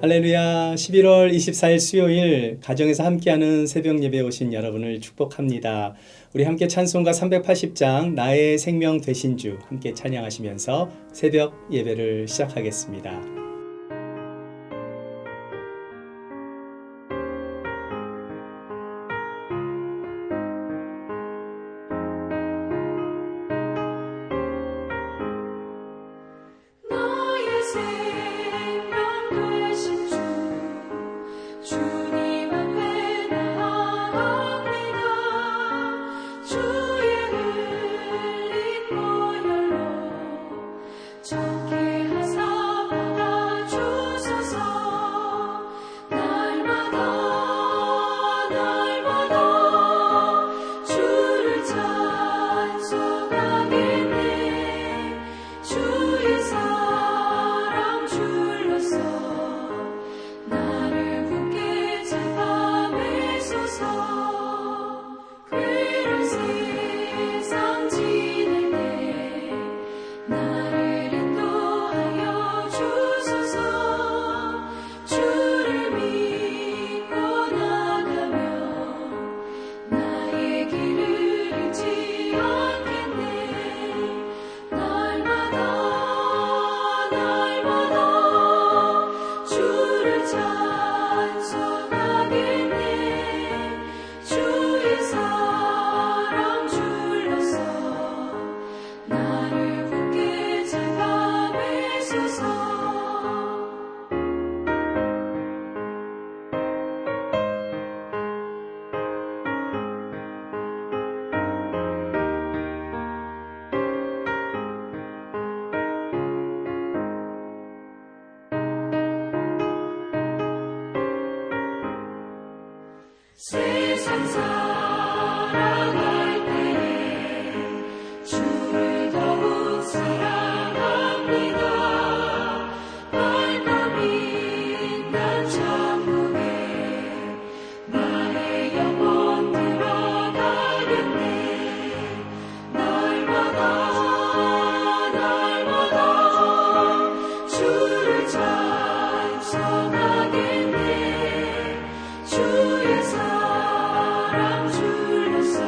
할렐루야. 11월 24일 수요일 가정에서 함께하는 새벽 예배에 오신 여러분을 축복합니다. 우리 함께 찬송가 380장 나의 생명 되신 주 함께 찬양하시면서 새벽 예배를 시작하겠습니다. 세상 살아갈 때 주를 더욱 사랑합니다. 밝고 빛난 천국에 나의 영혼 들어가겠네. 날마다 주를 찬송하겠네. 주의 사랑 줄로서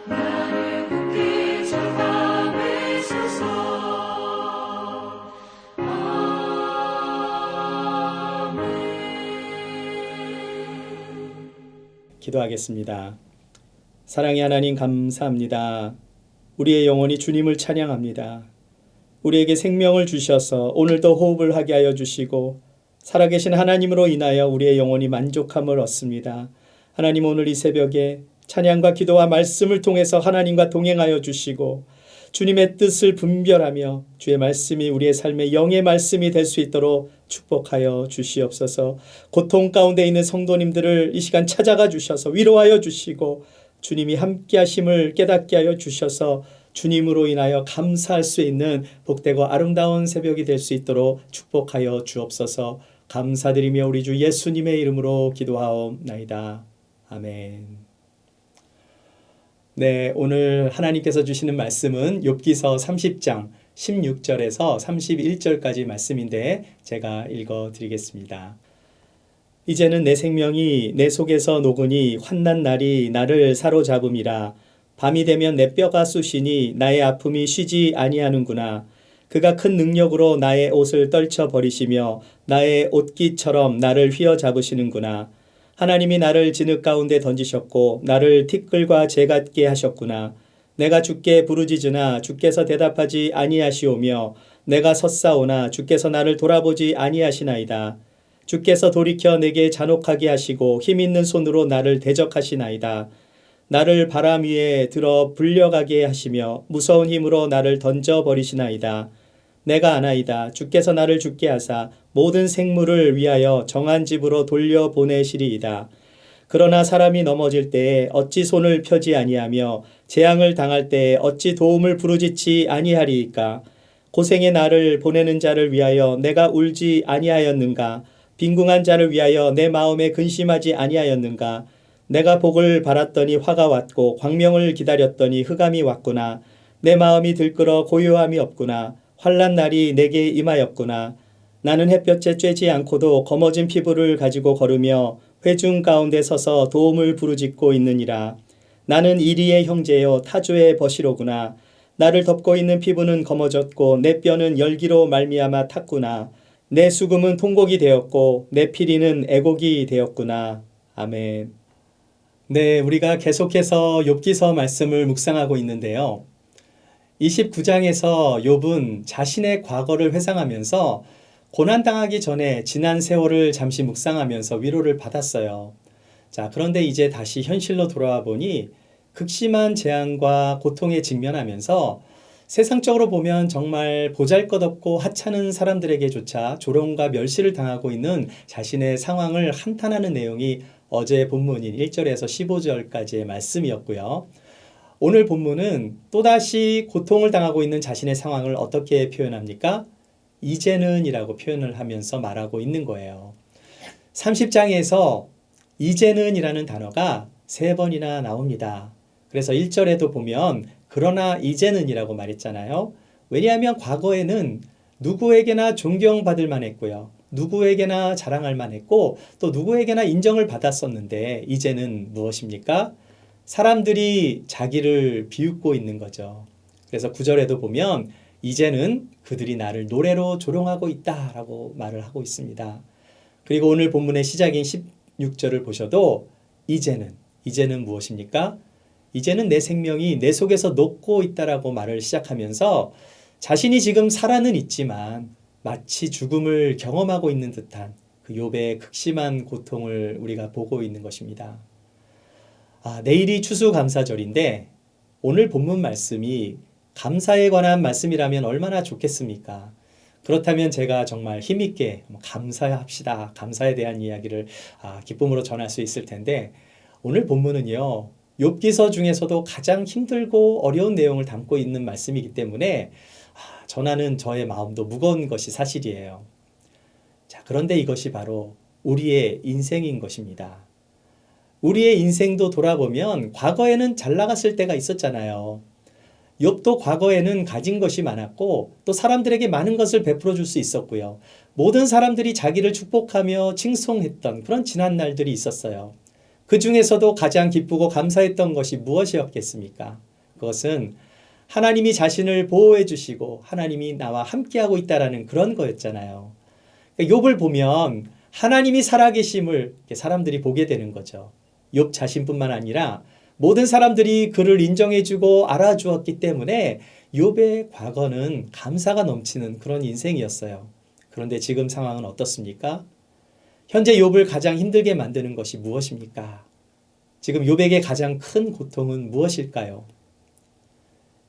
나를 굳게 잡아매소서. 아멘. 기도하겠습니다. 사랑의 하나님 감사합니다. 우리의 영혼이 주님을 찬양합니다. 우리에게 생명을 주셔서 오늘도 호흡을 하게 하여 주시고 살아계신 하나님으로 인하여 우리의 영혼이 만족함을 얻습니다. 하나님, 오늘 이 새벽에 찬양과 기도와 말씀을 통해서 하나님과 동행하여 주시고 주님의 뜻을 분별하며 주의 말씀이 우리의 삶의 영의 말씀이 될 수 있도록 축복하여 주시옵소서. 고통 가운데 있는 성도님들을 이 시간 찾아가 주셔서 위로하여 주시고 주님이 함께 하심을 깨닫게 하여 주셔서 주님으로 인하여 감사할 수 있는 복되고 아름다운 새벽이 될 수 있도록 축복하여 주옵소서. 감사드리며 우리 주 예수님의 이름으로 기도하옵나이다. 아멘. 네, 오늘 하나님께서 주시는 말씀은 욥기서 30장 16절에서 31절까지 말씀인데 제가 읽어드리겠습니다. 이제는 내 생명이 내 속에서 녹으니 환난 날이 나를 사로잡음이라. 밤이 되면 내 뼈가 쑤시니 나의 아픔이 쉬지 아니하는구나. 그가 큰 능력으로 나의 옷을 떨쳐버리시며 나의 옷깃처럼 나를 휘어잡으시는구나. 하나님이 나를 진흙 가운데 던지셨고 나를 티끌과 재 같게 하셨구나. 내가 주께 부르짖으나 주께서 대답하지 아니하시오며 내가 섰사오나 주께서 나를 돌아보지 아니하시나이다. 주께서 돌이켜 내게 잔혹하게 하시고 힘있는 손으로 나를 대적하시나이다. 나를 바람 위에 들어 불려가게 하시며 무서운 힘으로 나를 던져버리시나이다. 내가 아나이다. 주께서 나를 죽게 하사 모든 생물을 위하여 정한 집으로 돌려보내시리이다. 그러나 사람이 넘어질 때에 어찌 손을 펴지 아니하며 재앙을 당할 때에 어찌 도움을 부르짖지 아니하리이까. 고생의 나를 보내는 자를 위하여 내가 울지 아니하였는가. 빈궁한 자를 위하여 내 마음에 근심하지 아니하였는가. 내가 복을 바랐더니 화가 왔고 광명을 기다렸더니 흑암이 왔구나. 내 마음이 들끓어 고요함이 없구나. 환난 날이 내게 임하였구나. 나는 햇볕에 쬐지 않고도 검어진 피부를 가지고 걸으며 회중 가운데 서서 도움을 부르짖고 있느니라. 나는 이리의 형제요 타주의 벗이로구나. 나를 덮고 있는 피부는 검어졌고 내 뼈는 열기로 말미암아 탔구나. 내 수금은 통곡이 되었고 내 피리는 애곡이 되었구나. 아멘. 네, 우리가 계속해서 욥기서 말씀을 묵상하고 있는데요. 29장에서 욥은 자신의 과거를 회상하면서 고난당하기 전에 지난 세월을 잠시 묵상하면서 위로를 받았어요. 자, 그런데 이제 다시 현실로 돌아와 보니 극심한 재앙과 고통에 직면하면서 세상적으로 보면 정말 보잘것없고 하찮은 사람들에게조차 조롱과 멸시를 당하고 있는 자신의 상황을 한탄하는 내용이 어제 본문인 1절에서 15절까지의 말씀이었고요. 오늘 본문은 또다시 고통을 당하고 있는 자신의 상황을 어떻게 표현합니까? 이제는 이라고 표현을 하면서 말하고 있는 거예요. 30장에서 이제는 이라는 단어가 3번이나 나옵니다. 그래서 1절에도 보면 그러나 이제는 이라고 말했잖아요. 왜냐하면 과거에는 누구에게나 존경받을 만했고요. 누구에게나 자랑할 만했고 또 누구에게나 인정을 받았었는데 이제는 무엇입니까? 사람들이 자기를 비웃고 있는 거죠. 그래서 9절에도 보면 이제는 그들이 나를 노래로 조롱하고 있다라고 말을 하고 있습니다. 그리고 오늘 본문의 시작인 16절을 보셔도 이제는 무엇입니까? 이제는 내 생명이 내 속에서 녹고 있다라고 말을 시작하면서 자신이 지금 살아는 있지만 마치 죽음을 경험하고 있는 듯한 그 욥의 극심한 고통을 우리가 보고 있는 것입니다. 내일이 추수감사절인데 오늘 본문 말씀이 감사에 관한 말씀이라면 얼마나 좋겠습니까? 그렇다면 제가 정말 힘있게 감사합시다. 감사에 대한 이야기를 기쁨으로 전할 수 있을 텐데 오늘 본문은요. 욥기서 중에서도 가장 힘들고 어려운 내용을 담고 있는 말씀이기 때문에 전하는 저의 마음도 무거운 것이 사실이에요. 자, 그런데 이것이 바로 우리의 인생인 것입니다. 우리의 인생도 돌아보면 과거에는 잘 나갔을 때가 있었잖아요. 욥도 과거에는 가진 것이 많았고 또 사람들에게 많은 것을 베풀어 줄 수 있었고요. 모든 사람들이 자기를 축복하며 칭송했던 그런 지난 날들이 있었어요. 그 중에서도 가장 기쁘고 감사했던 것이 무엇이었겠습니까? 그것은 하나님이 자신을 보호해 주시고 하나님이 나와 함께하고 있다라는 그런 거였잖아요. 욥을 보면 하나님이 살아계심을 사람들이 보게 되는 거죠. 욥 자신뿐만 아니라 모든 사람들이 그를 인정해주고 알아주었기 때문에 욥의 과거는 감사가 넘치는 그런 인생이었어요. 그런데 지금 상황은 어떻습니까? 현재 욥을 가장 힘들게 만드는 것이 무엇입니까? 지금 욥에게 가장 큰 고통은 무엇일까요?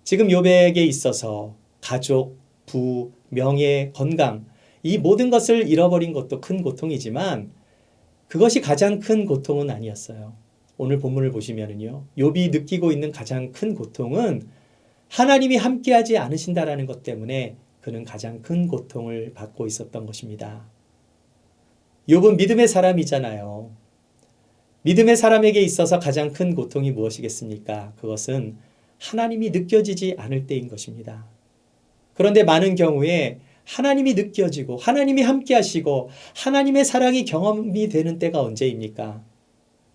지금 욥에게 있어서 가족, 부, 명예, 건강 이 모든 것을 잃어버린 것도 큰 고통이지만 그것이 가장 큰 고통은 아니었어요. 오늘 본문을 보시면은요. 욥이 느끼고 있는 가장 큰 고통은 하나님이 함께하지 않으신다라는 것 때문에 그는 가장 큰 고통을 받고 있었던 것입니다. 욥은 믿음의 사람이잖아요. 믿음의 사람에게 있어서 가장 큰 고통이 무엇이겠습니까? 그것은 하나님이 느껴지지 않을 때인 것입니다. 그런데 많은 경우에 하나님이 느껴지고 하나님이 함께 하시고 하나님의 사랑이 경험이 되는 때가 언제입니까?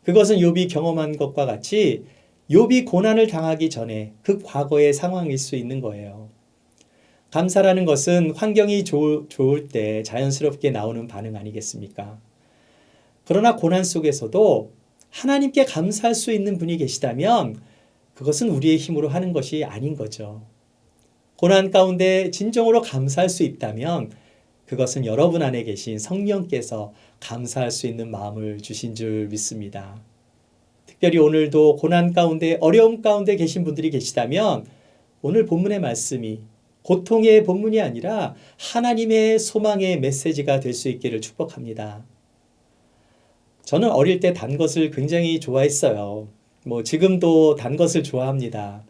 그것은 욥이 경험한 것과 같이 욥이 고난을 당하기 전에 그 과거의 상황일 수 있는 거예요. 감사라는 것은 환경이 좋을 때 자연스럽게 나오는 반응 아니겠습니까? 그러나 고난 속에서도 하나님께 감사할 수 있는 분이 계시다면 그것은 우리의 힘으로 하는 것이 아닌 거죠. 고난 가운데 진정으로 감사할 수 있다면 그것은 여러분 안에 계신 성령께서 감사할 수 있는 마음을 주신 줄 믿습니다. 특별히 오늘도 고난 가운데 어려움 가운데 계신 분들이 계시다면 오늘 본문의 말씀이 고통의 본문이 아니라 하나님의 소망의 메시지가 될 수 있기를 축복합니다. 저는 어릴 때 단 것을 굉장히 좋아했어요. 지금도 단 것을 좋아합니다.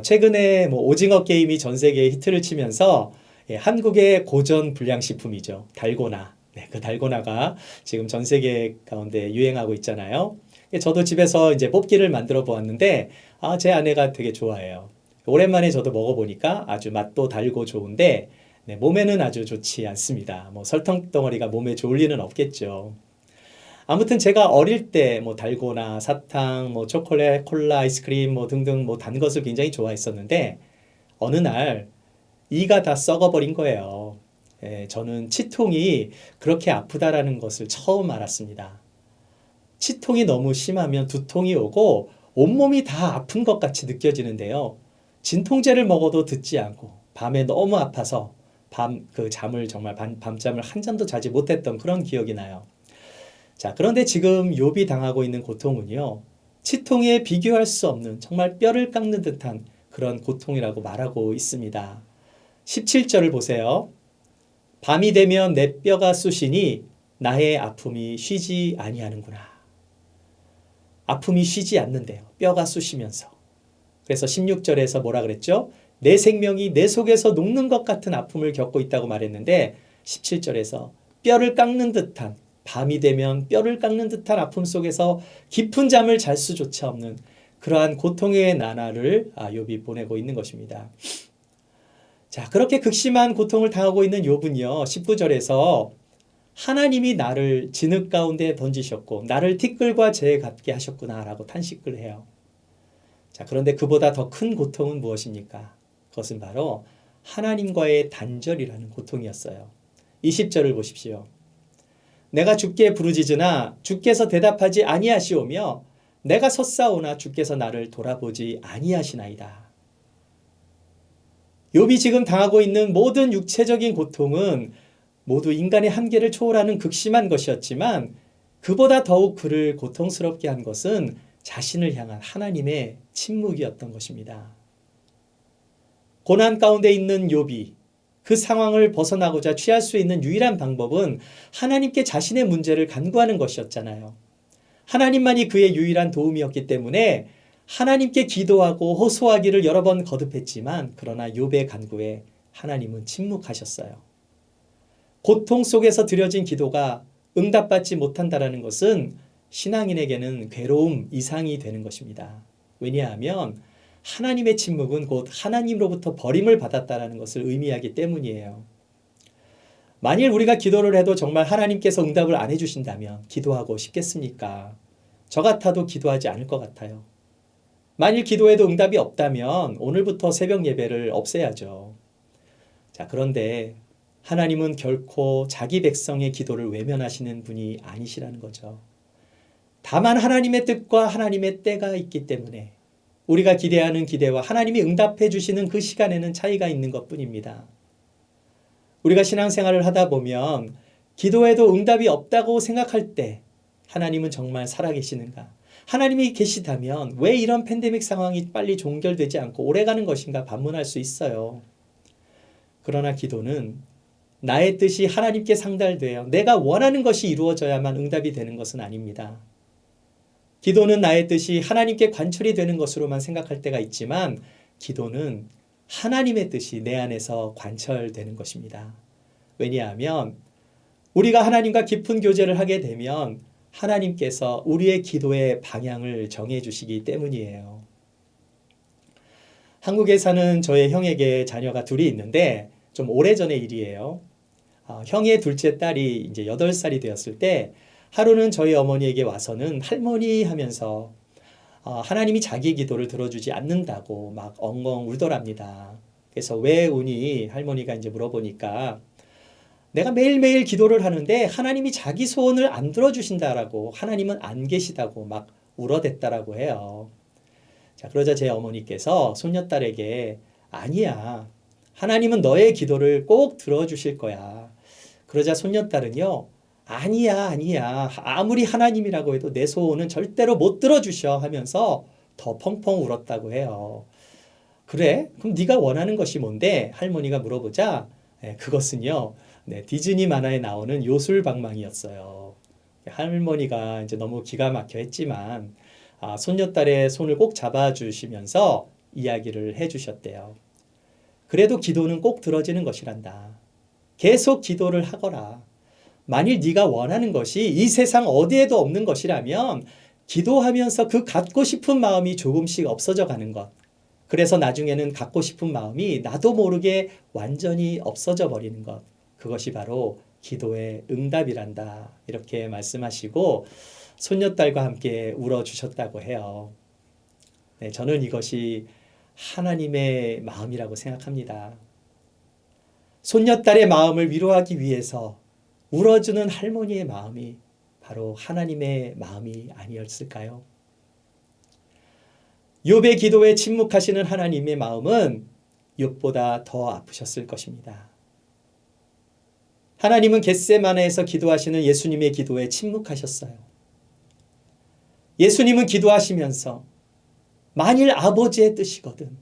최근에 오징어 게임이 전 세계에 히트를 치면서 한국의 고전 불량식품이죠. 달고나. 그 달고나가 지금 전 세계 가운데 유행하고 있잖아요. 저도 집에서 이제 뽑기를 만들어 보았는데 제 아내가 되게 좋아해요. 오랜만에 저도 먹어보니까 아주 맛도 달고 좋은데 네, 몸에는 아주 좋지 않습니다. 뭐 설탕 덩어리가 몸에 좋을 리는 없겠죠. 아무튼 제가 어릴 때 뭐 달고나, 사탕, 뭐 초콜릿, 콜라, 아이스크림 뭐 등등 뭐 단 것을 굉장히 좋아했었는데 어느 날 이가 다 썩어버린 거예요. 예, 저는 치통이 그렇게 아프다라는 것을 처음 알았습니다. 치통이 너무 심하면 두통이 오고 온몸이 다 아픈 것 같이 느껴지는데요. 진통제를 먹어도 듣지 않고 밤에 너무 아파서 잠을 정말 밤잠을 한 잠도 자지 못했던 그런 기억이 나요. 자, 그런데 지금 욥이 당하고 있는 고통은요. 치통에 비교할 수 없는 정말 뼈를 깎는 듯한 그런 고통이라고 말하고 있습니다. 17절을 보세요. 밤이 되면 내 뼈가 쑤시니 나의 아픔이 쉬지 아니하는구나. 아픔이 쉬지 않는데요. 뼈가 쑤시면서. 그래서 16절에서 뭐라 그랬죠? 내 생명이 내 속에서 녹는 것 같은 아픔을 겪고 있다고 말했는데 17절에서 뼈를 깎는 듯한 밤이 되면 뼈를 깎는 듯한 아픔 속에서 깊은 잠을 잘 수조차 없는 그러한 고통의 나날을 욥이 보내고 있는 것입니다. 자, 그렇게 극심한 고통을 당하고 있는 욥은요. 19절에서 하나님이 나를 진흙 가운데 던지셨고 나를 티끌과 재에 같게 하셨구나라고 탄식을 해요. 자, 그런데 그보다 더 큰 고통은 무엇입니까? 그것은 바로 하나님과의 단절이라는 고통이었어요. 20절을 보십시오. 내가 주께 부르짖으나 주께서 대답하지 아니하시오며 내가 섰사오나 주께서 나를 돌아보지 아니하시나이다. 욥이 지금 당하고 있는 모든 육체적인 고통은 모두 인간의 한계를 초월하는 극심한 것이었지만 그보다 더욱 그를 고통스럽게 한 것은 자신을 향한 하나님의 침묵이었던 것입니다. 고난 가운데 있는 욥이 그 상황을 벗어나고자 취할 수 있는 유일한 방법은 하나님께 자신의 문제를 간구하는 것이었잖아요. 하나님만이 그의 유일한 도움이었기 때문에 하나님께 기도하고 호소하기를 여러 번 거듭했지만 그러나 욥의 간구에 하나님은 침묵하셨어요. 고통 속에서 드려진 기도가 응답받지 못한다는 것은 신앙인에게는 괴로움 이상이 되는 것입니다. 왜냐하면 하나님의 침묵은 곧 하나님으로부터 버림을 받았다는 것을 의미하기 때문이에요. 만일 우리가 기도를 해도 정말 하나님께서 응답을 안 해주신다면 기도하고 싶겠습니까? 저 같아도 기도하지 않을 것 같아요. 만일 기도해도 응답이 없다면 오늘부터 새벽 예배를 없애야죠. 자, 그런데 하나님은 결코 자기 백성의 기도를 외면하시는 분이 아니시라는 거죠. 다만 하나님의 뜻과 하나님의 때가 있기 때문에 우리가 기대하는 기대와 하나님이 응답해 주시는 그 시간에는 차이가 있는 것뿐입니다. 우리가 신앙생활을 하다 보면 기도해도 응답이 없다고 생각할 때 하나님은 정말 살아계시는가? 하나님이 계시다면 왜 이런 팬데믹 상황이 빨리 종결되지 않고 오래가는 것인가 반문할 수 있어요. 그러나 기도는 나의 뜻이 하나님께 상달되어 내가 원하는 것이 이루어져야만 응답이 되는 것은 아닙니다. 기도는 나의 뜻이 하나님께 관철이 되는 것으로만 생각할 때가 있지만 기도는 하나님의 뜻이 내 안에서 관철되는 것입니다. 왜냐하면 우리가 하나님과 깊은 교제를 하게 되면 하나님께서 우리의 기도의 방향을 정해 주시기 때문이에요. 한국에 사는 저의 형에게 자녀가 둘이 있는데 좀 오래전의 일이에요. 형의 둘째 딸이 이제 8살이 되었을 때 하루는 저희 어머니에게 와서는 할머니 하면서 하나님이 자기 기도를 들어주지 않는다고 막 엉엉 울더랍니다. 그래서 왜 우니? 할머니가 이제 물어보니까 내가 매일매일 기도를 하는데 하나님이 자기 소원을 안 들어주신다라고 하나님은 안 계시다고 막 울어댔다라고 해요. 자, 그러자 제 어머니께서 손녀딸에게 아니야. 하나님은 너의 기도를 꼭 들어주실 거야. 그러자 손녀딸은요. 아니야. 아무리 하나님이라고 해도 내 소원은 절대로 못 들어주셔 하면서 더 펑펑 울었다고 해요. 그래? 그럼 네가 원하는 것이 뭔데? 할머니가 물어보자 그것은요. 디즈니 만화에 나오는 요술방망이였어요. 할머니가 이제 너무 기가 막혀 했지만 손녀딸의 손을 꼭 잡아주시면서 이야기를 해주셨대요. 그래도 기도는 꼭 들어지는 것이란다. 계속 기도를 하거라. 만일 네가 원하는 것이 이 세상 어디에도 없는 것이라면 기도하면서 그 갖고 싶은 마음이 조금씩 없어져 가는 것. 그래서 나중에는 갖고 싶은 마음이 나도 모르게 완전히 없어져 버리는 것. 그것이 바로 기도의 응답이란다. 이렇게 말씀하시고 손녀딸과 함께 울어주셨다고 해요. 네, 저는 이것이 하나님의 마음이라고 생각합니다. 손녀딸의 마음을 위로하기 위해서 울어주는 할머니의 마음이 바로 하나님의 마음이 아니었을까요? 욥의 기도에 침묵하시는 하나님의 마음은 욥보다 더 아프셨을 것입니다. 하나님은 겟세마네에서 기도하시는 예수님의 기도에 침묵하셨어요. 예수님은 기도하시면서 만일 아버지의 뜻이거든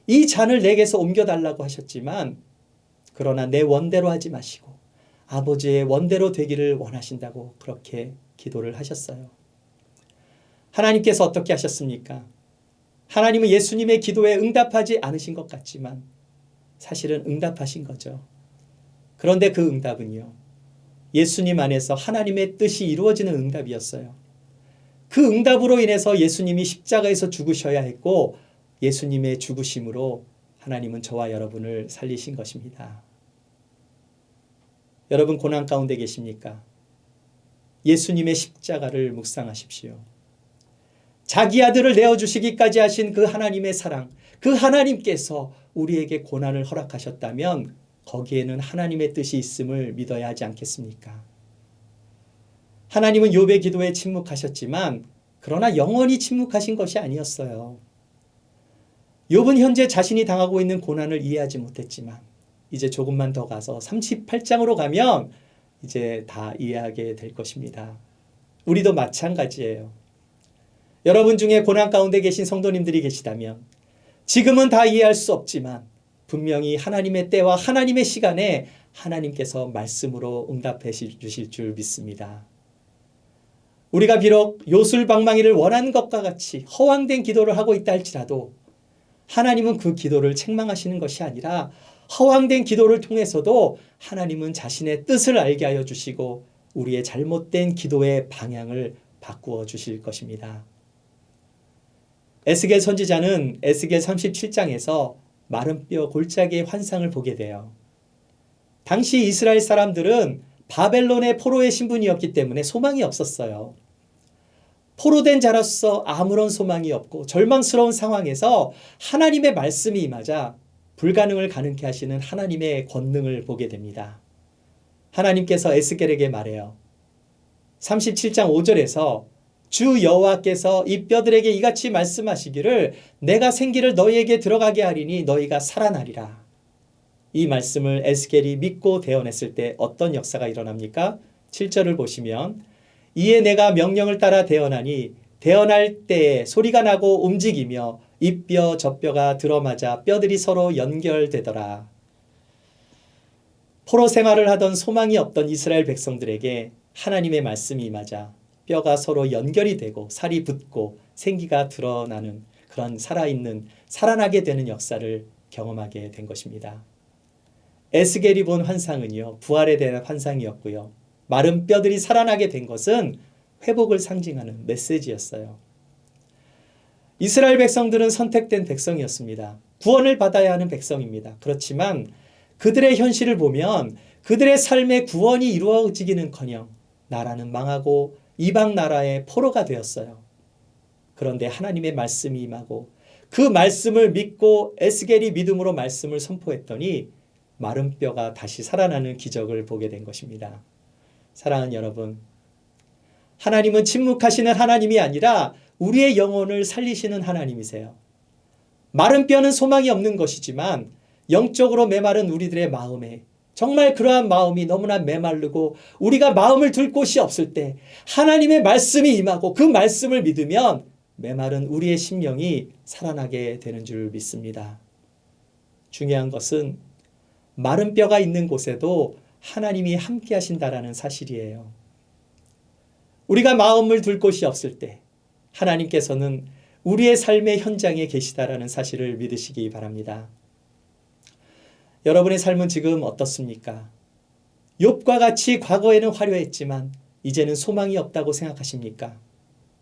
이 잔을 내게서 옮겨달라고 하셨지만 그러나 내 원대로 하지 마시고 아버지의 원대로 되기를 원하신다고 그렇게 기도를 하셨어요. 하나님께서 어떻게 하셨습니까? 하나님은 예수님의 기도에 응답하지 않으신 것 같지만 사실은 응답하신 거죠. 그런데 그 응답은요. 예수님 안에서 하나님의 뜻이 이루어지는 응답이었어요. 그 응답으로 인해서 예수님이 십자가에서 죽으셔야 했고 예수님의 죽으심으로 하나님은 저와 여러분을 살리신 것입니다. 여러분 고난 가운데 계십니까? 예수님의 십자가를 묵상하십시오. 자기 아들을 내어주시기까지 하신 그 하나님의 사랑, 그 하나님께서 우리에게 고난을 허락하셨다면 거기에는 하나님의 뜻이 있음을 믿어야 하지 않겠습니까? 하나님은 욥의 기도에 침묵하셨지만 그러나 영원히 침묵하신 것이 아니었어요. 욥은 현재 자신이 당하고 있는 고난을 이해하지 못했지만 이제 조금만 더 가서 38장으로 가면 이제 다 이해하게 될 것입니다. 우리도 마찬가지예요. 여러분 중에 고난 가운데 계신 성도님들이 계시다면 지금은 다 이해할 수 없지만 분명히 하나님의 때와 하나님의 시간에 하나님께서 말씀으로 응답해 주실 줄 믿습니다. 우리가 비록 요술방망이를 원하는 것과 같이 허황된 기도를 하고 있다 할지라도 하나님은 그 기도를 책망하시는 것이 아니라 허황된 기도를 통해서도 하나님은 자신의 뜻을 알게 하여 주시고 우리의 잘못된 기도의 방향을 바꾸어 주실 것입니다. 에스겔 선지자는 에스겔 37장에서 마른 뼈 골짜기의 환상을 보게 돼요. 당시 이스라엘 사람들은 바벨론의 포로의 신분이었기 때문에 소망이 없었어요. 포로된 자로서 아무런 소망이 없고 절망스러운 상황에서 하나님의 말씀이 임하자 불가능을 가능케 하시는 하나님의 권능을 보게 됩니다. 하나님께서 에스겔에게 말해요. 37장 5절에서 주 여호와께서 이 뼈들에게 이같이 말씀하시기를 내가 생기를 너희에게 들어가게 하리니 너희가 살아나리라. 이 말씀을 에스겔이 믿고 대언했을 때 어떤 역사가 일어납니까? 7절을 보시면 이에 내가 명령을 따라 대언하니 대언할 때에 소리가 나고 움직이며 이 뼈 저 뼈가 들어맞아 뼈들이 서로 연결되더라. 포로 생활을 하던 소망이 없던 이스라엘 백성들에게 하나님의 말씀이 임하자 뼈가 서로 연결이 되고 살이 붙고 생기가 드러나는 그런 살아있는 살아나게 되는 역사를 경험하게 된 것입니다. 에스겔이 본 환상은요. 부활에 대한 환상이었고요. 마른 뼈들이 살아나게 된 것은 회복을 상징하는 메시지였어요. 이스라엘 백성들은 선택된 백성이었습니다. 구원을 받아야 하는 백성입니다. 그렇지만 그들의 현실을 보면 그들의 삶의 구원이 이루어지기는커녕 나라는 망하고 이방 나라의 포로가 되었어요. 그런데 하나님의 말씀이 임하고 그 말씀을 믿고 에스겔이 믿음으로 말씀을 선포했더니 마른 뼈가 다시 살아나는 기적을 보게 된 것입니다. 사랑하는 여러분, 하나님은 침묵하시는 하나님이 아니라 우리의 영혼을 살리시는 하나님이세요. 마른 뼈는 소망이 없는 것이지만 영적으로 메마른 우리들의 마음에 정말 그러한 마음이 너무나 메마르고 우리가 마음을 둘 곳이 없을 때 하나님의 말씀이 임하고 그 말씀을 믿으면 메마른 우리의 심령이 살아나게 되는 줄 믿습니다. 중요한 것은 마른 뼈가 있는 곳에도 하나님이 함께 하신다라는 사실이에요. 우리가 마음을 둘 곳이 없을 때 하나님께서는 우리의 삶의 현장에 계시다라는 사실을 믿으시기 바랍니다. 여러분의 삶은 지금 어떻습니까? 욥과 같이 과거에는 화려했지만 이제는 소망이 없다고 생각하십니까?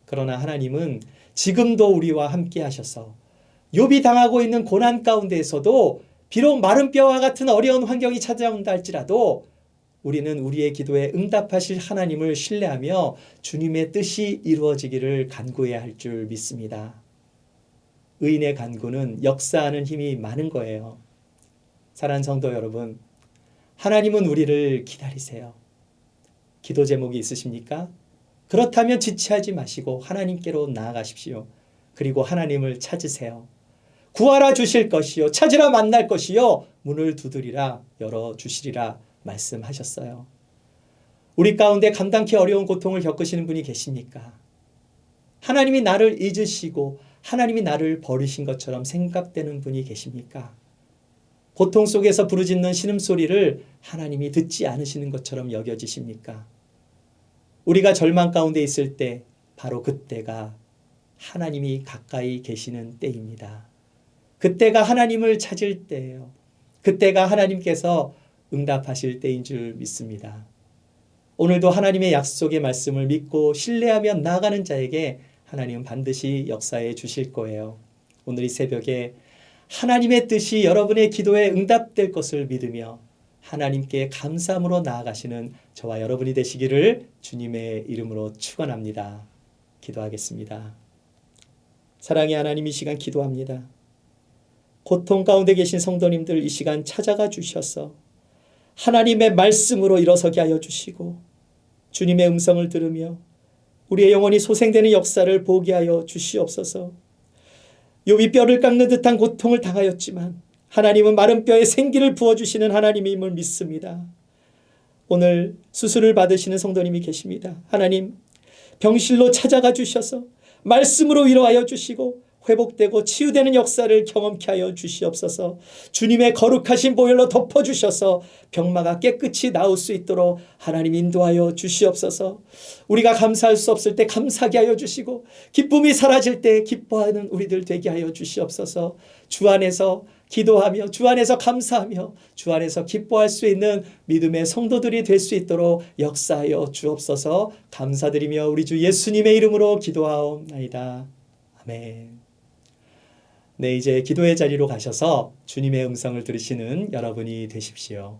그러나 하나님은 지금도 우리와 함께 하셔서 욥이 당하고 있는 고난 가운데에서도 비록 마른 뼈와 같은 어려운 환경이 찾아온다 할지라도 우리는 우리의 기도에 응답하실 하나님을 신뢰하며 주님의 뜻이 이루어지기를 간구해야 할 줄 믿습니다. 의인의 간구는 역사하는 힘이 많은 거예요. 사랑하는 성도 여러분, 하나님은 우리를 기다리세요. 기도 제목이 있으십니까? 그렇다면 지체하지 마시고 하나님께로 나아가십시오. 그리고 하나님을 찾으세요. 구하라 주실 것이요 찾으라 만날 것이요 문을 두드리라 열어주시리라 말씀하셨어요. 우리 가운데 감당키 어려운 고통을 겪으시는 분이 계십니까? 하나님이 나를 잊으시고 하나님이 나를 버리신 것처럼 생각되는 분이 계십니까? 고통 속에서 부르짖는 신음소리를 하나님이 듣지 않으시는 것처럼 여겨지십니까? 우리가 절망 가운데 있을 때 바로 그때가 하나님이 가까이 계시는 때입니다. 그때가 하나님을 찾을 때예요. 그때가 하나님께서 응답하실 때인 줄 믿습니다. 오늘도 하나님의 약속의 말씀을 믿고 신뢰하며 나아가는 자에게 하나님은 반드시 역사해 주실 거예요. 오늘 이 새벽에 하나님의 뜻이 여러분의 기도에 응답될 것을 믿으며 하나님께 감사함으로 나아가시는 저와 여러분이 되시기를 주님의 이름으로 축원합니다. 기도하겠습니다. 사랑의 하나님, 이 시간 기도합니다. 고통 가운데 계신 성도님들 이 시간 찾아가 주셔서 하나님의 말씀으로 일어서게 하여 주시고 주님의 음성을 들으며 우리의 영혼이 소생되는 역사를 보게 하여 주시옵소서. 욥이 뼈를 깎는 듯한 고통을 당하였지만 하나님은 마른 뼈에 생기를 부어주시는 하나님임을 믿습니다. 오늘 수술을 받으시는 성도님이 계십니다. 하나님, 병실로 찾아가 주셔서 말씀으로 위로하여 주시고 회복되고 치유되는 역사를 경험케 하여 주시옵소서. 주님의 거룩하신 보혈로 덮어주셔서 병마가 깨끗이 나을 수 있도록 하나님 인도하여 주시옵소서. 우리가 감사할 수 없을 때 감사하게 하여 주시고 기쁨이 사라질 때 기뻐하는 우리들 되게 하여 주시옵소서. 주 안에서 기도하며 주 안에서 감사하며 주 안에서 기뻐할 수 있는 믿음의 성도들이 될 수 있도록 역사하여 주옵소서. 감사드리며 우리 주 예수님의 이름으로 기도하옵나이다. 아멘. 네, 이제 기도의 자리로 가셔서 주님의 음성을 들으시는 여러분이 되십시오.